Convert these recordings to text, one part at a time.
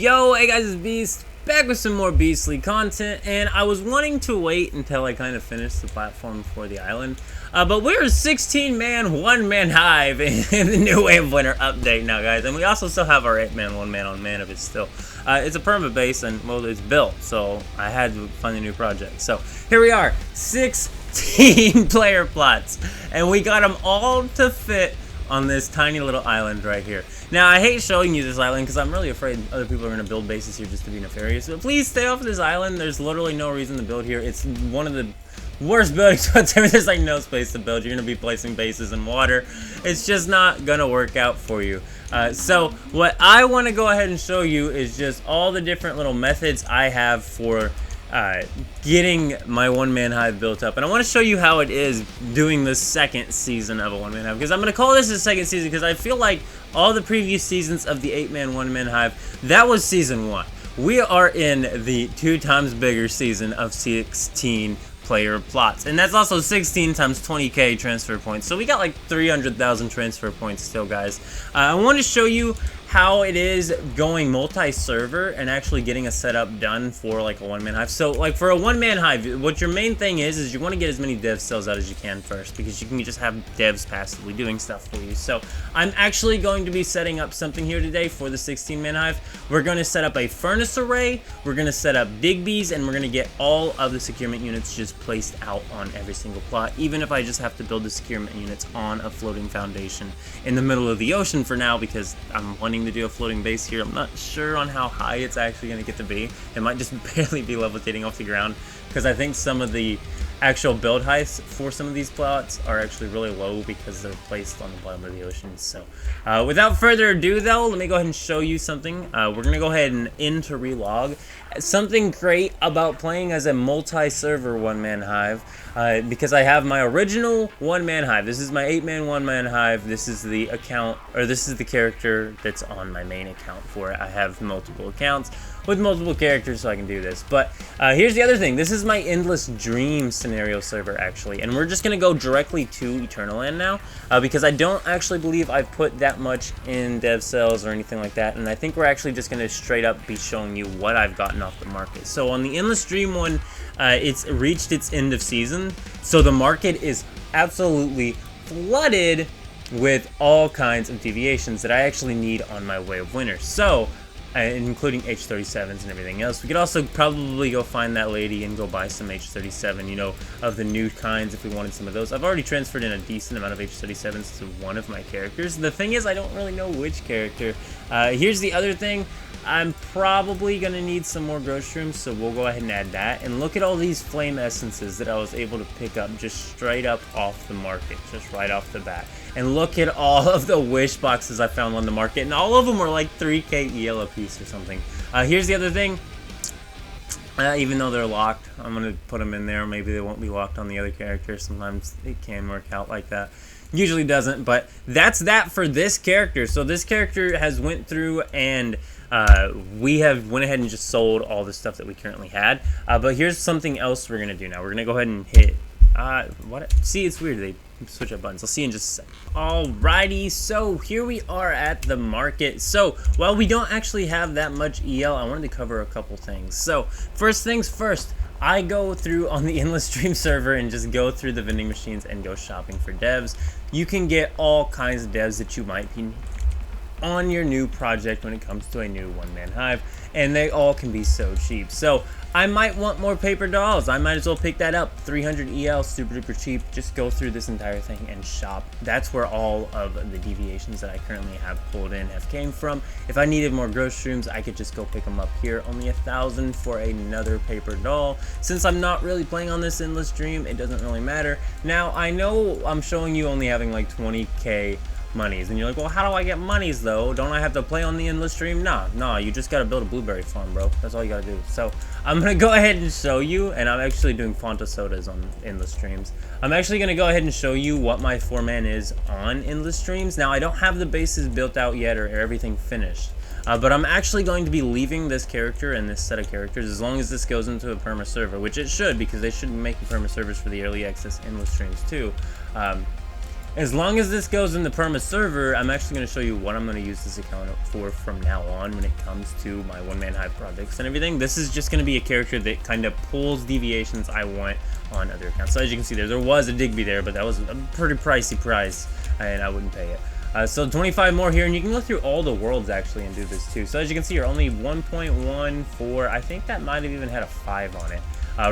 Yo, hey guys, it's Beast, back with some more Beastly content, and I was wanting to wait until I kind of finished the platform for the island, but we're a 16-man, 1-man hive in the new Wave Winter update now, guys, and we also still have our 8-man, 1-man on man of it still. It's a perma base, and, well, it's built, so I had to find a new project. So, here we are, 16 player plots, and we got them all to fit on this tiny little island right here. Now, I hate showing you this island because I'm really afraid other people are going to build bases here just to be nefarious. But please stay off of this island. There's literally no reason to build here. It's one of the worst building spots ever. There's like no space to build. You're going to be placing bases in water. It's just not going to work out for you. So what I want to go ahead and show you is just all the different little methods I have for getting my 1-man hive built up, and I want to show you how it is doing the second season of a 1-man hive, because I'm going to call this the second season because I feel like all the previous seasons of the 8-man 1-man hive, that was season 1. We are in the 2 times bigger season of 16 player plots, and that's also 16 times 20k transfer points, so we got like 300,000 transfer points still, guys. I want to show you how it is going multi-server and actually getting a setup done for like a 1-man hive. So like for a 1-man hive, what your main thing is you want to get as many dev cells out as you can first, because you can just have devs passively doing stuff for you. So I'm actually going to be setting up something here today for the 16-man hive. We're going to set up a furnace array, we're going to set up digbees, and we're going to get all of the securement units just placed out on every single plot, even if I just have to build the securement units on a floating foundation in the middle of the ocean for now, because I'm wanting to do a floating base here. I'm not sure on how high it's actually going to get to be. It might just barely be levitating off the ground, because I think some of the actual build heights for some of these plots are actually really low because they're placed on the bottom of the ocean. So without further ado though, let me go ahead and show you something. We're going to go ahead and into relog. Something great about playing as a multi-server 1-man hive, because I have my original 1-man hive. This is my 8-man 1-man hive. This is the account, or this is the character that's on my main account for it. I have multiple accounts with multiple characters, so I can do this. But here's the other thing. This is my Endless Dream scenario server, actually, and we're just going to go directly to Eternal Land now, because I don't actually believe I've put that much in dev cells or anything like that, and I think we're actually just going to straight up be showing you what I've gotten off the market. So on the Endless Dream one, it's reached its end of season, so the market is absolutely flooded with all kinds of deviations that I actually need on my Way of Winter. So including H37s and everything else. We could also probably go find that lady and go buy some H37, you know, of the new kinds if we wanted some of those. I've already transferred in a decent amount of H37s to one of my characters. The thing is, I don't really know which character. Here's the other thing. I'm probably going to need some more grocery rooms, so we'll go ahead and add that. And look at all these flame essences that I was able to pick up just straight up off the market, just right off the bat. And look at all of the wish boxes I found on the market, and all of them were like 3k EL a piece or something. Here's the other thing. Even though they're locked, I'm going to put them in there. Maybe they won't be locked on the other characters. Sometimes it can work out like that. Usually doesn't, but that's that for this character. So this character has went through and we have went ahead and just sold all the stuff that we currently had. But here's something else we're going to do now. We're going to go ahead and hit... what? See, it's weird. They switch up buttons. I'll see you in just a second. Alrighty, so here we are at the market. So while we don't actually have that much EL, I wanted to cover a couple things. So first things first, I go through on the Endless Dream server and just go through the vending machines and go shopping for devs. You can get all kinds of devs that you might be on your new project when it comes to a new 1-man hive, and they all can be so cheap. So I might want more paper dolls. I might as well pick that up. 300 EL, super duper cheap. Just go through this entire thing and shop. That's where all of the deviations that I currently have pulled in have came from. If I needed more grocery rooms, I could just go pick them up here. Only 1,000 for another paper doll. Since I'm not really playing on this Endless Dream, it doesn't really matter. Now, I know I'm showing you only having like 20k monies, and you're like, well, how do I get monies though? Don't I have to play on the Endless Dream? Nah, you just gotta build a blueberry farm, bro. That's all you gotta do. So I'm gonna go ahead and show you, and I'm actually doing Fonta Sodas on Endless Dreams. I'm actually gonna go ahead and show you what my 4-man is on Endless Dreams. Now, I don't have the bases built out yet or everything finished, but I'm actually going to be leaving this character and this set of characters as long as this goes into a perma server, which it should, because they should be making perma servers for the early access Endless Dreams too. As long as this goes in the perma server, I'm actually going to show you what I'm going to use this account for from now on when it comes to my one-man Hive projects and everything. This is just going to be a character that kind of pulls deviations I want on other accounts. So as you can see, there was a Digby there, but that was a pretty pricey price, and I wouldn't pay it. So 25 more here, and you can go through all the worlds actually and do this too. So as you can see, you're only 1.14. I think that might have even had a 5 on it.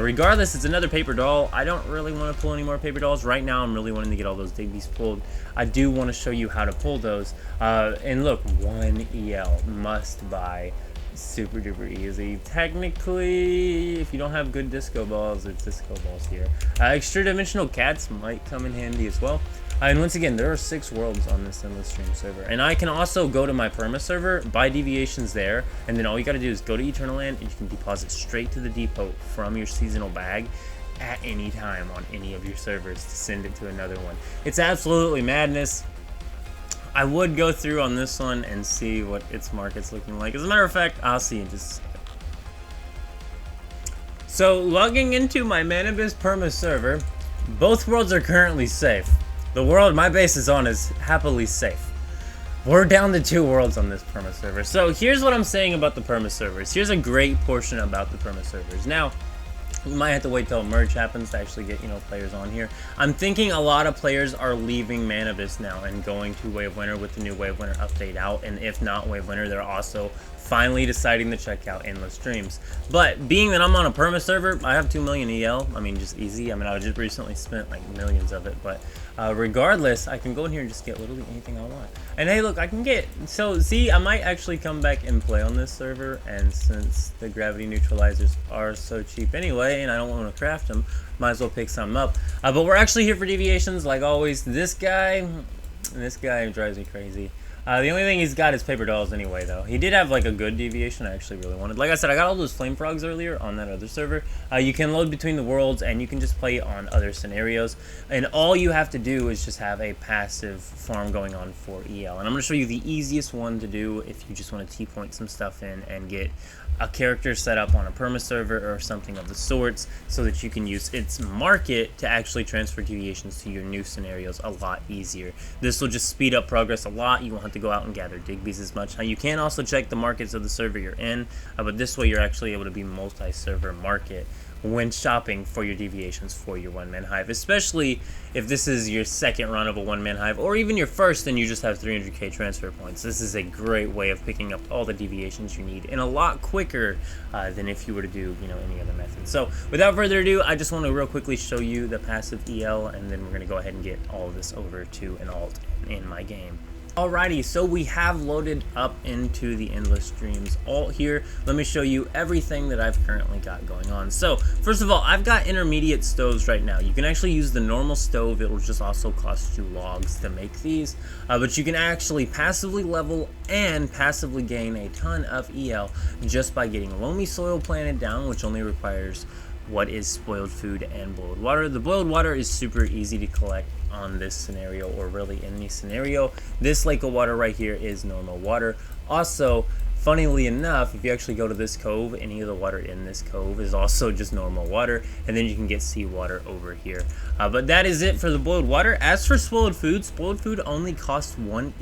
Regardless, it's another paper doll. I don't really want to pull any more paper dolls. Right now, I'm really wanting to get all those Digbies pulled. I do want to show you how to pull those. And look, 1 EL must buy. Super duper easy. Technically, if you don't have good disco balls, there's disco balls here. Extra dimensional cats might come in handy as well. And once again, there are 6 worlds on this endless stream server, and I can also go to my perma server, buy deviations there, and then all you got to do is go to Eternal Land, and you can deposit straight to the depot from your seasonal bag at any time on any of your servers to send it to another one. It's absolutely madness. I would go through on this one and see what its market's looking like. As a matter of fact, I'll see in just a second. So, logging into my Manibus perma server, both worlds are currently safe. The world my base is on is happily safe. We're down to 2 worlds on this perma server. So here's what I'm saying about the perma servers. Here's a great portion about the perma servers. Now, you might have to wait till a merge happens to actually get, players on here. I'm thinking a lot of players are leaving Manibus now and going to Wave Winter with the new Wave Winter update out. And if not Wave Winter, they're also finally deciding to check out endless streams. But being that I'm on a perma server, I have 2 million EL. I mean, just easy. I mean, I just recently spent like millions of it. But regardless, I can go in here and just get literally anything I want. And hey, look, I can get, so see, I might actually come back and play on this server. And since the gravity neutralizers are so cheap anyway, and I don't want to craft them, might as well pick some up. But we're actually here for deviations, like always. This guy drives me crazy. The only thing he's got is paper dolls anyway, though. He did have, like, a good deviation I actually really wanted. Like I said, I got all those flame frogs earlier on that other server. You can load between the worlds, and you can just play on other scenarios. And all you have to do is just have a passive farm going on for EL. And I'm going to show you the easiest one to do if you just want to T-point some stuff in and get a character set up on a perma server or something of the sorts, so that you can use its market to actually transfer deviations to your new scenarios a lot easier. This will just speed up progress a lot. You won't have to go out and gather Digbies as much. Now, you can also check the markets of the server you're in, but this way you're actually able to be multi-server market when shopping for your deviations for your one-man hive, especially if this is your second run of a one-man hive, or even your first and you just have 300k transfer points. This is a great way of picking up all the deviations you need, and a lot quicker than if you were to do any other method. So without further ado, I just want to real quickly show you the passive EL, and then we're going to go ahead and get all of this over to an alt in my game. Alrighty, so we have loaded up into the endless streams alt here. Let me show you everything that I've currently got going on. So first of all, I've got intermediate stoves right now. You can actually use the normal stove. It will just also cost you logs to make these, but you can actually passively level and passively gain a ton of EL just by getting loamy soil planted down, which only requires what is spoiled food and boiled water. The boiled water is super easy to collect on this scenario, or really any scenario. This lake of water right here is normal water. Also, funnily enough, if you actually go to this cove, any of the water in this cove is also just normal water, and then you can get seawater over here. But that is it for the boiled water. As for spoiled food only costs one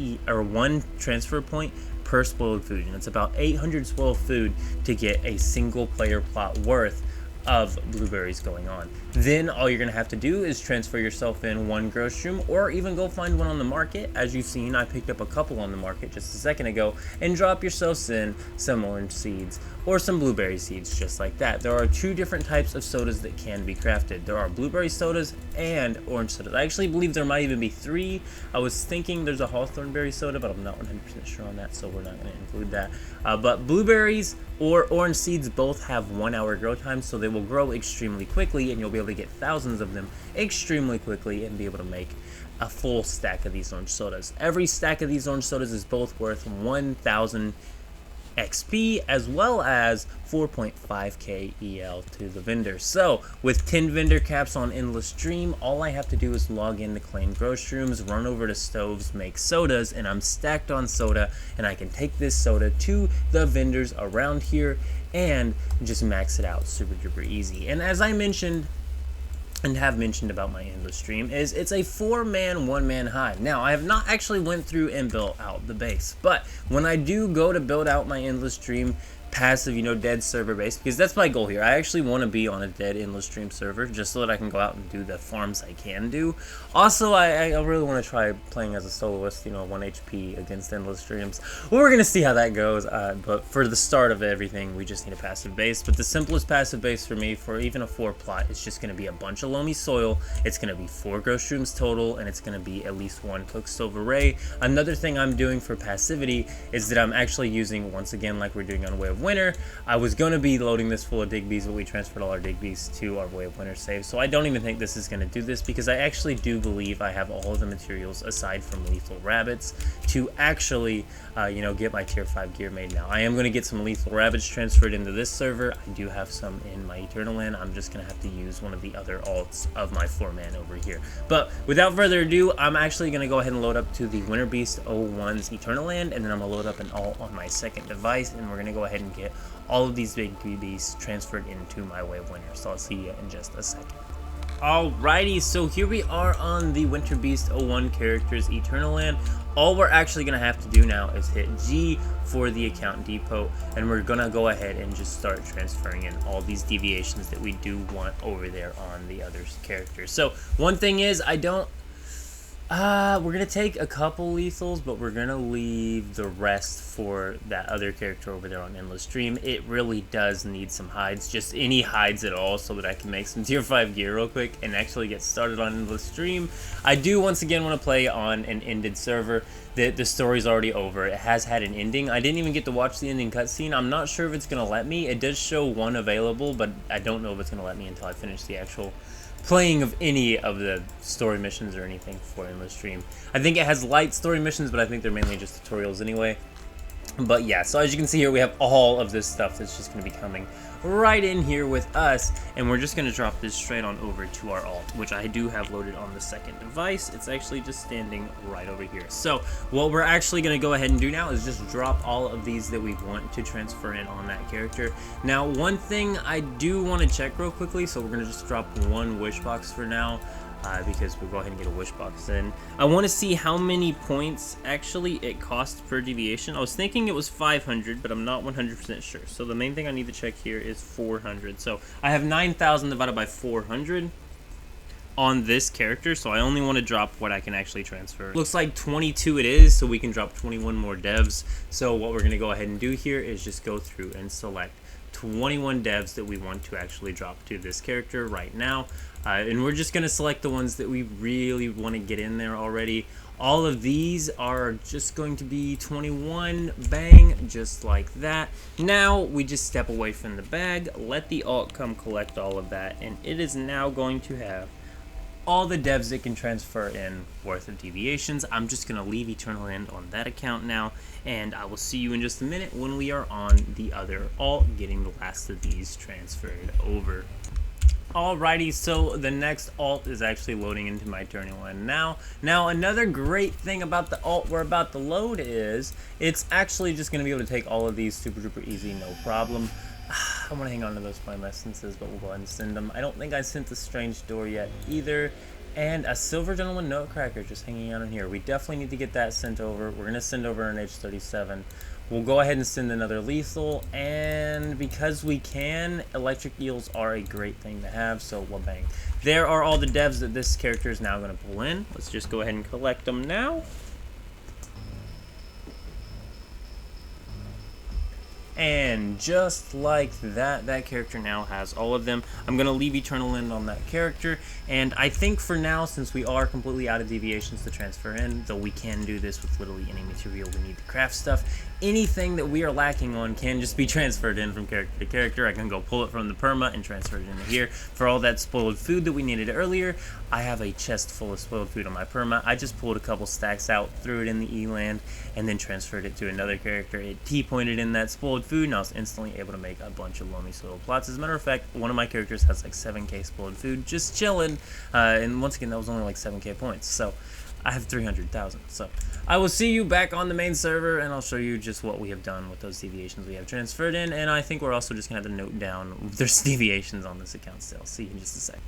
transfer point per spoiled food, and it's about 800 spoiled food to get a single player plot worth of blueberries going on. Then all you're gonna have to do is transfer yourself in one grocery room, or even go find one on the market. As you've seen, I picked up a couple on the market just a second ago, and drop yourselves in some orange seeds or some blueberry seeds, just like that. There are 2 different types of sodas that can be crafted. There are blueberry sodas and orange sodas. I actually believe there might even be 3. I was thinking there's a hawthorn berry soda, but I'm not 100% sure on that, so we're not going to include that. But blueberries or orange seeds both have 1 hour grow time, so they will grow extremely quickly, and you'll be able to get thousands of them extremely quickly and be able to make a full stack of these orange sodas. Every stack of these orange sodas is both worth 1,000 XP as well as 4.5k EL to the vendor. So with 10 vendor caps on endless stream, all I have to do is log in to claim grocery rooms, run over to stoves, make sodas, and I'm stacked on soda, and I can take this soda to the vendors around here and just max it out super duper easy. And as I mentioned, and have mentioned about my endless stream is it's a 4-man, 1-man hive. Now, I have not actually went through and built out the base, but when I do go to build out my endless stream passive, dead server base, because that's my goal here. I actually want to be on a dead endless stream server just so that I can go out and do the farms I can do. Also, I really want to try playing as a soloist, 1 HP against endless streams. Well, we're going to see how that goes, but for the start of everything, we just need a passive base. But the simplest passive base for me, for even a 4 plot, is just going to be a bunch of loamy soil. It's going to be 4 grow shrooms total, and it's going to be at least 1 cooked stove array. Another thing I'm doing for passivity is that I'm actually using, once again, like we're doing on Way of Winter, I was going to be loading this full of Digbees, but we transferred all our Digbees to our Way of Winter save, so I don't even think this is going to do this, because I actually do believe I have all of the materials, aside from lethal rabbits, to actually, get my tier 5 gear made now. I am going to get some lethal rabbits transferred into this server. I do have some in my Eternal Land. I'm just going to have to use one of the other alts of my 4-man over here. But without further ado, I'm actually going to go ahead and load up to the Winter Beast 01's Eternal Land, and then I'm going to load up an alt on my second device, and we're going to go ahead and get all of these big beasts transferred into my Way of Winter. So I'll see you in just a second. Alrighty, so here we are on the Winter Beast 01 character's Eternal Land. All we're actually going to have to do now is hit G for the account depot, and we're going to go ahead and just start transferring in all these deviations that we do want over there on the other characters. So one thing is, we're going to take a couple lethals, but we're going to leave the rest for that other character over there on Endless Stream. It really does need some hides, just any hides at all, so that I can make some tier 5 gear real quick and actually get started on Endless Stream. I do once again want to play on an ended server. The story's already over. It has had an ending. I didn't even get to watch the ending cutscene. I'm not sure if it's going to let me. It does show one available, but I don't know if it's going to let me until I finish the actual playing of any of the story missions or anything for Endless Stream. I think it has light story missions, but I think they're mainly just tutorials anyway. But yeah, so as you can see here, we have all of this stuff that's just going to be coming right in here with us, and we're just going to drop this straight on over to our alt, which I do have loaded on the second device. It's actually just standing right over here. So what we're actually going to go ahead and do now is just drop all of these that we want to transfer in on that character. Now, one thing I do want to check real quickly, so we're going to just drop 1 wish box for now. Because we'll go ahead and get a wish box in. I want to see how many points actually it costs per deviation. I was thinking it was 500, but I'm not 100% sure. So the main thing I need to check here is 400. So I have 9,000 divided by 400 on this character, so I only want to drop what I can actually transfer. Looks like 22 it is, so we can drop 21 more devs. So what we're going to go ahead and do here is just go through and select 21 devs that we want to actually drop to this character right now. And we're just going to select the ones that we really want to get in there already. All of these are just going to be 21, bang, just like that. Now we just step away from the bag, let the alt come collect all of that, and it is now going to have all the devs it can transfer in worth of deviations. I'm just going to leave Eternal Land on that account now, and I will see you in just a minute when we are on the other alt, getting the last of these transferred over. Alrighty, so the next alt is actually loading into my Eternal Land now. Now, another great thing about the alt we're about to load is it's actually just going to be able to take all of these super duper easy, no problem. I want to hang on to those flame essences, but we'll go ahead and send them. I don't think I sent the strange door yet either. And a Silver Gentleman Nutcracker just hanging out in here. We definitely need to get that sent over. We're going to send over an H37. We'll go ahead and send another lethal, and because we can, electric eels are a great thing to have, so bang. There are all the devs that this character is now going to pull in. Let's just go ahead and collect them now. And just like that, that character now has all of them. I'm going to leave Eternal Land on that character, and I think for now, since we are completely out of deviations to transfer in, though we can do this with literally any material we need to craft stuff, anything that we are lacking on can just be transferred in from character to character. I can go pull it from the perma and transfer it into here. For all that spoiled food that we needed earlier, I have a chest full of spoiled food on my perma. I just pulled a couple stacks out, threw it in the E-land, and then transferred it to another character. It T-pointed in that spoiled food, and I was instantly able to make a bunch of loamy soil plots. As a matter of fact, one of my characters has like 7k spoiled food, just chilling, and once again, that was only like 7k points, so I have 300,000. So I will see you back on the main server, and I'll show you just what we have done with those deviations we have transferred in, and I think we're also just going to have to note down there's deviations on this account still. See you in just a sec.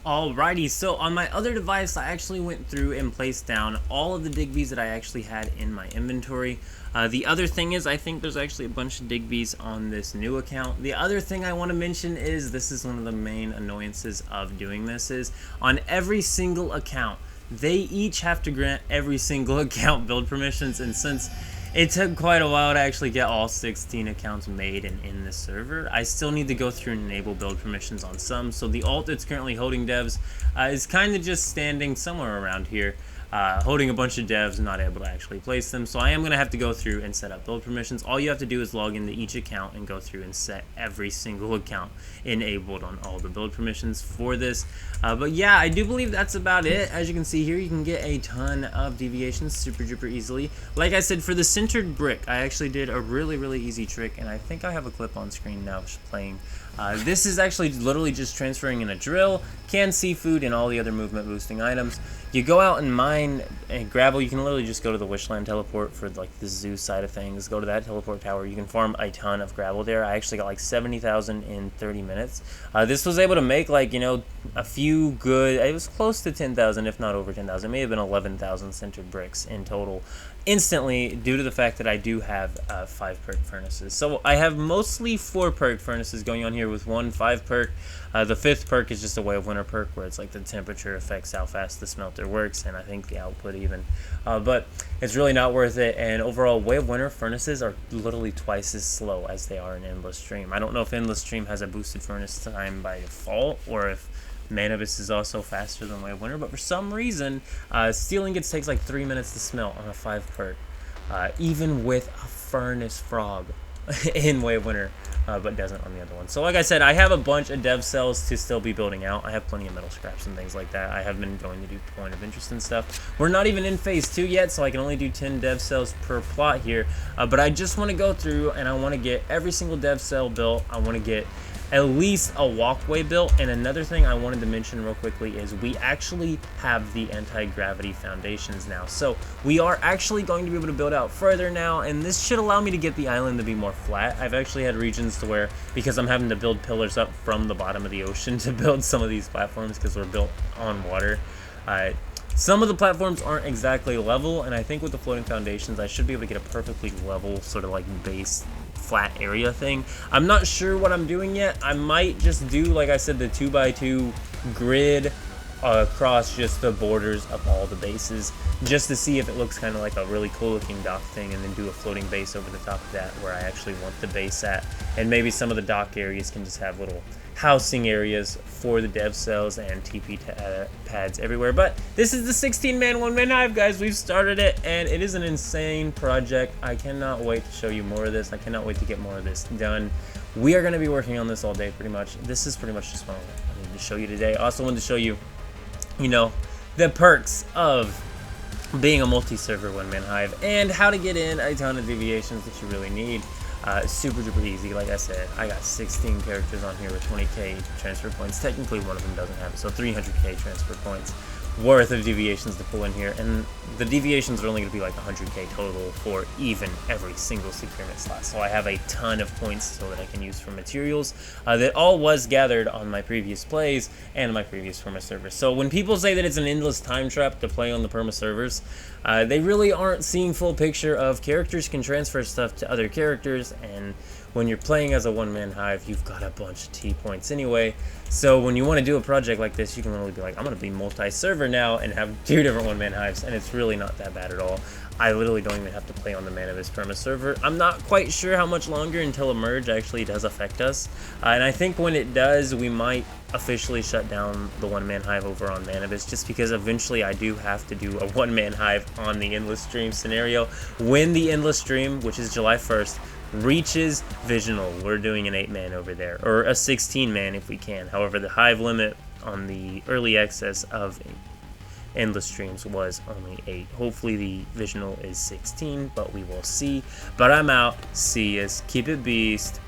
Alrighty, so on my other device, I actually went through and placed down all of the Digbees that I actually had in my inventory. The other thing is, I think there's actually a bunch of Digbees on this new account. The other thing I want to mention is, this is one of the main annoyances of doing this, is on every single account, they each have to grant every single account build permissions, and since it took quite a while to actually get all 16 accounts made and in the server, I still need to go through and enable build permissions on some. So the alt that's currently holding devs is kind of just standing somewhere around here, holding a bunch of devs, not able to actually place them. So I am going to have to go through and set up build permissions. All you have to do is log into each account and go through and set every single account enabled on all the build permissions for this. But yeah, I do believe that's about it. As you can see here, you can get a ton of deviations super duper easily. Like I said, for the centered brick, I actually did a really easy trick, and I think I have a clip on screen now playing. This is actually literally just transferring in a drill, canned seafood, and all the other movement boosting items. You go out and mine and gravel. You can literally just go to the Wishland teleport for like the zoo side of things. Go to that teleport tower. You can farm a ton of gravel there. I actually got like 70,000 in 30 minutes. This was able to make, like, you know, a few good, it was close to 10,000, if not over 10,000. It may have been 11,000 centered bricks in total instantly, due to the fact that I do have 5 perk furnaces. So I have mostly 4 perk furnaces going on here with 1 5 perk. The 5th perk is just a Way of Winter perk, where it's like the temperature affects how fast the smelter works, and I think the output even. But it's really not worth it, and overall, Way of Winter furnaces are literally twice as slow as they are in Endless Stream. I don't know if Endless Stream has a boosted furnace time by default, or if Manibus is also faster than Way of Winter, but for some reason, Steel Ingots takes like 3 minutes to smelt on a 5 perk, even with a Furnace Frog in Way of Winter, but doesn't on the other one. So like I said, I have a bunch of dev cells to still be building out. I have plenty of metal scraps and things like that. I have been going to do point of interest and stuff. We're not even in phase 2 yet, so I can only do 10 dev cells per plot here, but I just want to go through and I want to get every single dev cell built. I want to get at least a walkway built. And another thing I wanted to mention real quickly is we actually have the anti-gravity foundations now, so we are actually going to be able to build out further now, and this should allow me to get the island to be more flat. I've actually had regions to where, because I'm having to build pillars up from the bottom of the ocean to build some of these platforms because we're built on water, some of the platforms aren't exactly level, and I think with the floating foundations I should be able to get a perfectly level sort of like base flat area thing. I'm not sure what I'm doing yet. I might just do, like I said, the 2x2 grid across just the borders of all the bases, just to see if it looks kind of like a really cool looking dock thing, and then do a floating base over the top of that where I actually want the base at, and maybe some of the dock areas can just have little housing areas for the dev cells and TP pads everywhere. But this is the 16-man, 1-man hive, guys. We've started it, and it is an insane project. I cannot wait to show you more of this. I cannot wait to get more of this done. We are going to be working on this all day, pretty much. This is pretty much just what I wanted to show you today. I also wanted to show you, you know, the perks of being a multi-server 1-man hive, and how to get in a ton of deviations that you really need. Super duper easy. Like I said, I got 16 characters on here with 20k transfer points. Technically one of them doesn't have it, so 300k transfer points worth of deviations to pull in here, and the deviations are only going to be like 100k total for even every single securement slot. So I have a ton of points so that I can use for materials that all was gathered on my previous plays and my previous perma servers. So when people say that it's an endless time trap to play on the perma servers, they really aren't seeing full picture of characters can transfer stuff to other characters, and when you're playing as a 1-man hive, you've got a bunch of T points anyway. So when you want to do a project like this, you can literally be like, I'm going to be multi-server now and have 2 different 1-man hives, and it's really not that bad at all. I literally don't even have to play on the Manibus perma server. I'm not quite sure how much longer until a merge actually does affect us, and I think when it does, we might officially shut down the 1-man hive over on Manibus, just because eventually I do have to do a 1-man hive on the Endless Stream scenario. When the Endless Stream, which is July 1st, reaches Visional, we're doing an 8-man over there, or a 16-man if we can. However, the hive limit on the early access of Endless Streams was only 8. Hopefully the Visional is 16, but we will see. But I'm out. See yas. Keep it beast.